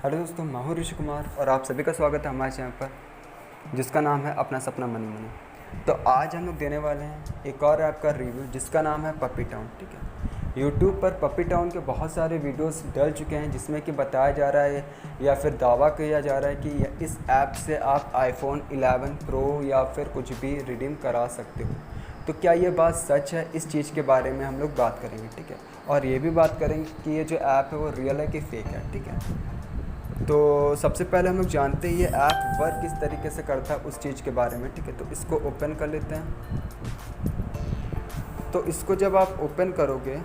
Hello दोस्तों, मैं हूं ऋषि कुमार और आप सभी का स्वागत है हमारे चैनल पर जिसका नाम है अपना सपना मनी मनी। तो आज हम लोग देने वाले हैं एक और ऐप का रिव्यू जिसका नाम है पप्पी टाउन। ठीक है, यूट्यूब पर पप्पी टाउन के बहुत सारे वीडियोस डल चुके हैं जिसमें कि बताया जा रहा है या फिर दावा किया जा रहा है कि इस ऐप से आप आईफोन 11 प्रो या फिर कुछ भी रिडीम करा सकते हो। तो क्या ये बात सच है? इस चीज़ के बारे में हम लोग बात करेंगे। ठीक है, और ये भी बात करेंगे कि ये जो ऐप है वो रियल है कि फेक है। ठीक है, तो सबसे पहले हम लोग जानते हैं ये ऐप वर्क किस तरीके से करता है उस चीज़ के बारे में। ठीक है, तो इसको ओपन कर लेते हैं। तो इसको जब आप ओपन करोगे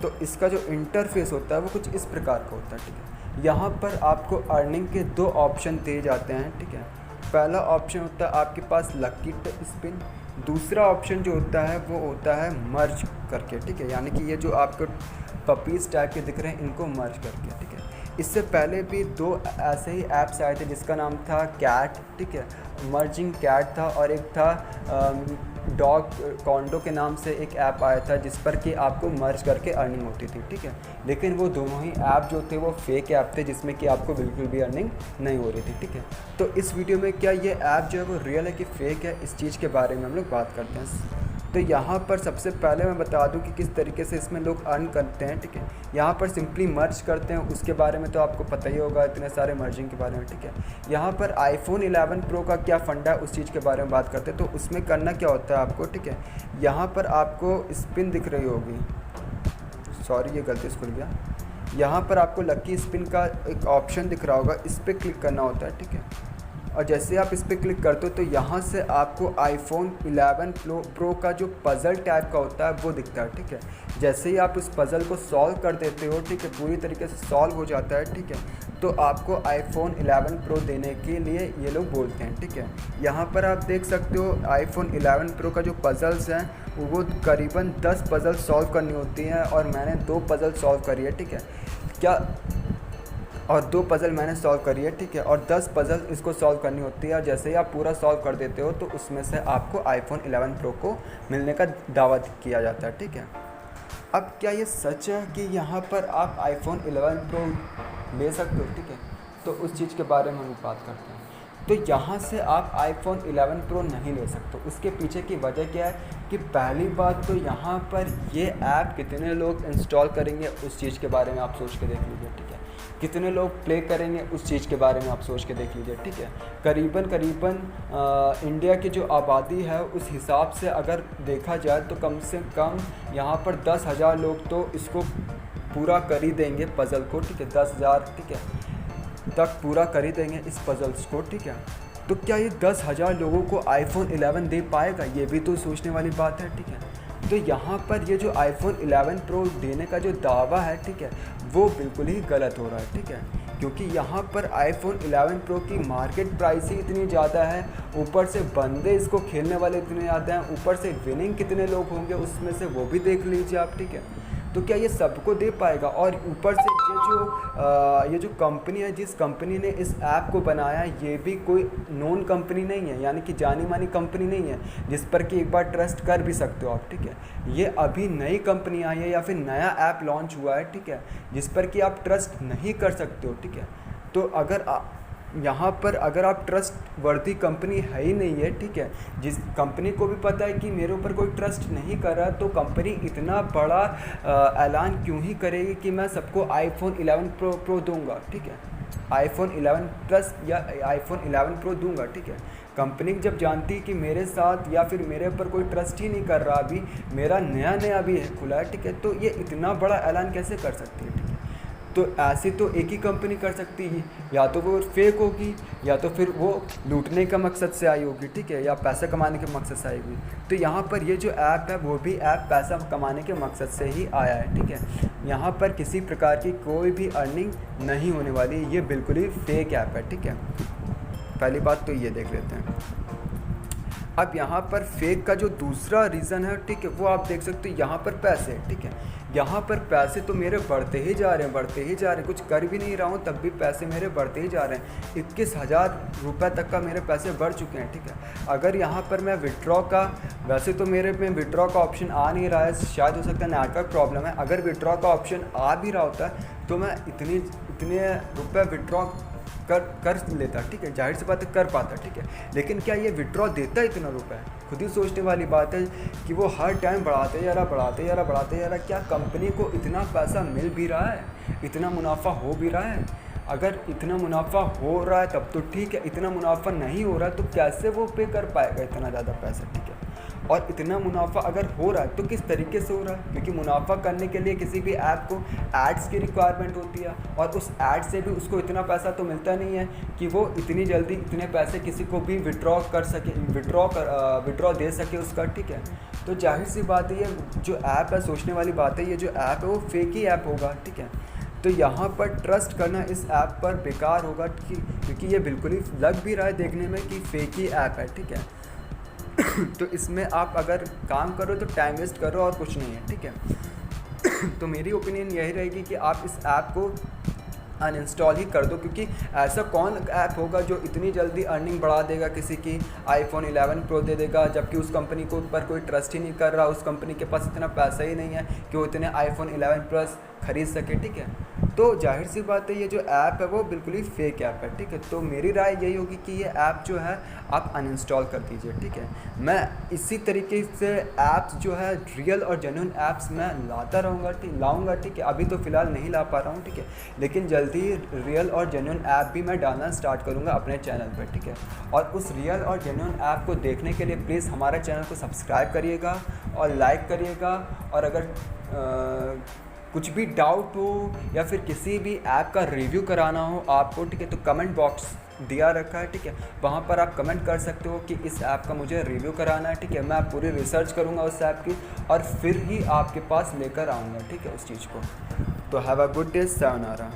तो इसका जो इंटरफेस होता है वो कुछ इस प्रकार का होता है। ठीक है, यहाँ पर आपको अर्निंग के दो ऑप्शन दिए जाते हैं। ठीक है, पहला ऑप्शन होता है आपके पास लकी स्पिन, दूसरा ऑप्शन जो होता है वो होता है मर्ज करके। ठीक है, यानी कि ये जो आपको पपीज़ टाइप के दिख रहे हैं इनको मर्ज करके। ठीक है, इससे पहले भी दो ऐसे ही ऐप्स आए थे जिसका नाम था कैट। ठीक है, मर्जिंग कैट था और एक था डॉग कॉन्डो के नाम से एक ऐप आया था जिस पर कि आपको मर्ज करके अर्निंग होती थी। ठीक है, लेकिन वो दोनों ही ऐप जो थे वो फेक ऐप थे जिसमें कि आपको बिल्कुल भी अर्निंग नहीं हो रही थी। ठीक है, तो इस वीडियो में क्या ये ऐप जो है वो रियल है कि फेक है, इस चीज़ के बारे में हम लोग बात करते हैं। तो यहाँ पर सबसे पहले मैं बता दूं कि किस तरीके से इसमें लोग अर्न करते हैं। ठीक है, यहाँ पर सिंपली मर्ज करते हैं, उसके बारे में तो आपको पता ही होगा इतने सारे मर्जिंग के बारे में। ठीक है, यहाँ पर आईफोन 11 प्रो का क्या फंडा है उस चीज़ के बारे में बात करते हैं। तो उसमें करना क्या होता है आपको। ठीक है, यहाँ पर आपको स्पिन दिख रही होगी, सॉरी ये गलती से खुल गया। यहाँ पर आपको लकी स्पिन का एक ऑप्शन दिख रहा होगा, इस पर क्लिक करना होता है। ठीक है, और जैसे आप इस पर क्लिक करते हो तो यहाँ से आपको आईफोन 11 प्रो का जो पज़ल टाइप का होता है वो दिखता है। ठीक है, जैसे ही आप उस पज़ल को सॉल्व कर देते हो, ठीक है, पूरी तरीके से सॉल्व हो जाता है। ठीक है, तो आपको आईफोन 11 प्रो देने के लिए ये लोग बोलते हैं। ठीक है, यहाँ पर आप देख सकते हो आईफोन 11 प्रो का जो पज़ल्स हैं वो करीबन 10 पज़ल सॉल्व करनी होती हैं और मैंने 2 पज़ल सॉल्व करी है। ठीक है, क्या और 2 पज़ल मैंने सॉल्व करी है। ठीक है, और 10 पज़ल इसको सॉल्व करनी होती है और जैसे ही आप पूरा सॉल्व कर देते हो तो उसमें से आपको आईफोन 11 प्रो को मिलने का दावा किया जाता है। ठीक है, अब क्या ये सच है कि यहाँ पर आप आईफोन 11 प्रो ले सकते हो? ठीक है, तो उस चीज़ के बारे में हम बात करते हैं। तो यहाँ से आप आईफोन 11 प्रो नहीं ले सकते। उसके पीछे की वजह क्या है कि पहली बात तो यहाँ पर ये ऐप कितने लोग इंस्टॉल करेंगे उस चीज़ के बारे में आप सोच के देख लीजिए। ठीक है, कितने लोग प्ले करेंगे उस चीज़ के बारे में आप सोच के देख लीजिए। ठीक है, करीबन इंडिया की जो आबादी है उस हिसाब से अगर देखा जाए तो कम से कम यहाँ पर 10,000 लोग तो इसको पूरा कर ही देंगे पज़ल को। ठीक है, 10,000 ठीक है तक पूरा कर ही देंगे इस पज़ल्स को। ठीक है, तो क्या ये 10,000 लोगों को आईफोन 11 दे पाएगा? ये भी तो सोचने वाली बात है। ठीक है, तो यहाँ पर ये जो आईफोन 11 प्रो देने का जो दावा है, ठीक है, वो बिल्कुल ही गलत हो रहा है। ठीक है, क्योंकि यहाँ पर आईफोन 11 प्रो की मार्केट प्राइस ही इतनी ज़्यादा है, ऊपर से बंदे इसको खेलने वाले इतने ज़्यादा हैं, ऊपर से विनिंग कितने लोग होंगे उसमें से वो भी देख लीजिए आप। ठीक है, तो क्या ये सबको दे पाएगा? और ऊपर से ये जो कंपनी है, जिस कंपनी ने इस ऐप को बनाया ये भी कोई नोन कंपनी नहीं है, यानी कि जानी मानी कंपनी नहीं है जिस पर कि एक बार ट्रस्ट कर भी सकते हो आप। ठीक है, ये अभी नई कंपनी आई है या फिर नया ऐप लॉन्च हुआ है। ठीक है, जिस पर कि आप ट्रस्ट नहीं कर सकते हो। ठीक है, तो अगर यहाँ पर अगर आप ट्रस्ट वर्दी कंपनी है ही नहीं है, ठीक है, जिस कंपनी को भी पता है कि मेरे ऊपर कोई ट्रस्ट नहीं कर रहा, तो कंपनी इतना बड़ा ऐलान क्यों ही करेगी कि मैं सबको आईफोन 11 प्रो दूंगा। ठीक है, आईफोन 11 प्लस या आईफोन 11 प्रो दूंगा। ठीक है, कंपनी जब जानती है कि मेरे साथ या फिर मेरे ऊपर कोई ट्रस्ट ही नहीं कर रहा, अभी मेरा नया भी है खुला है। ठीक है, तो ये इतना बड़ा ऐलान कैसे कर सकती है? ठीक है, तो ऐसी तो एक ही कंपनी कर सकती है, या तो वो फेक होगी या तो फिर वो लूटने का मकसद से आई होगी। ठीक है, या पैसा कमाने के मकसद से आई होगी। तो यहाँ पर ये जो ऐप है वो भी ऐप पैसा कमाने के मकसद से ही आया है। ठीक है, यहाँ पर किसी प्रकार की कोई भी अर्निंग नहीं होने वाली, ये बिल्कुल ही फेक ऐप है। ठीक है, पहली बात तो ये देख लेते हैं। अब यहाँ पर फेक का जो दूसरा रीज़न है, ठीक है, वो आप देख सकते हो यहाँ पर पैसे। ठीक है, यहाँ पर पैसे तो मेरे बढ़ते ही जा रहे हैं, कुछ कर भी नहीं रहा हूँ तब भी पैसे मेरे बढ़ते ही जा रहे हैं। 21,000 रुपये तक का मेरे पैसे बढ़ चुके हैं। ठीक है, अगर यहाँ पर मैं विड्रॉ का, वैसे तो मेरे में विड्रॉ का ऑप्शन आ नहीं रहा है, शायद हो सकता है नेटवर्क प्रॉब्लम है। अगर विड्रॉ का ऑप्शन आ भी रहा होता है तो मैं इतने रुपए विड्रॉ कर लेता, ठीक है, जाहिर सी बात है कर पाता, ठीक है, लेकिन क्या ये विड्रॉ देता इतना रुपए? खुद ही सोचने वाली बात है कि वो हर टाइम बढ़ाते जा रहा, क्या कंपनी को इतना पैसा मिल भी रहा है, इतना मुनाफा हो भी रहा है? अगर इतना मुनाफा हो रहा है तब तो ठीक है, इतना मुनाफा नहीं हो रहा है तो कैसे वो पे कर पाएगा इतना ज़्यादा पैसा, ठीक है? और इतना मुनाफा अगर हो रहा है तो किस तरीके से हो रहा है? क्योंकि मुनाफा करने के लिए किसी भी ऐप को एड्स की रिक्वायरमेंट होती है, और उस ऐड से भी उसको इतना पैसा तो मिलता नहीं है कि वो इतनी जल्दी इतने पैसे किसी को भी विड्रॉ कर सके, विड्रॉ दे सके उसका, ठीक है? तो जाहिर सी बात है ये जो ऐप है, सोचने वाली बात है, ये जो ऐप है वो फेक ही ऐप होगा, ठीक है? तो यहाँ पर ट्रस्ट करना इस ऐप पर बेकार होगा, क्योंकि ये बिल्कुल ही लग भी रहा है देखने में कि फेक ही ऐप है, ठीक है? तो इसमें आप अगर काम करो तो टाइम वेस्ट करो और कुछ नहीं है, ठीक है? तो मेरी ओपिनियन यही रहेगी कि आप इस ऐप को अनइंस्टॉल ही कर दो, क्योंकि ऐसा कौन ऐप होगा जो इतनी जल्दी अर्निंग बढ़ा देगा, किसी की iPhone 11 Pro दे देगा, जबकि उस कंपनी को ऊपर कोई ट्रस्ट ही नहीं कर रहा, उस कंपनी के पास इतना पैसा ही नहीं है कि वो इतने iPhone 11 Plus खरीद सके, ठीक है? तो जाहिर सी बात है ये जो ऐप है वो बिल्कुल ही फेक ऐप है, ठीक है? तो मेरी राय यही होगी कि ये ऐप जो है आप अनइंस्टॉल कर दीजिए, ठीक है? मैं इसी तरीके से ऐप्स जो है रियल और जेन्युइन ऐप्स मैं लाऊंगा, ठीक है? अभी तो फ़िलहाल नहीं ला पा रहा हूँ, ठीक है? लेकिन जल्दी रियल और जेन्युइन ऐप भी मैं डालना स्टार्ट करूँगा अपने चैनल पर, ठीक है? और उस रियल और जेन्युइन ऐप को देखने के लिए प्लीज़ हमारे चैनल को सब्सक्राइब करिएगा और लाइक करिएगा, और अगर कुछ भी डाउट हो या फिर किसी भी ऐप का रिव्यू कराना हो आपको, ठीक है, तो कमेंट बॉक्स दिया रखा है, ठीक है? वहाँ पर आप कमेंट कर सकते हो कि इस ऐप का मुझे रिव्यू कराना है, ठीक है? मैं पूरी रिसर्च करूँगा उस ऐप की और फिर ही आपके पास लेकर आऊँगा, ठीक है, उस चीज़ को। तो have a good day, sayonara।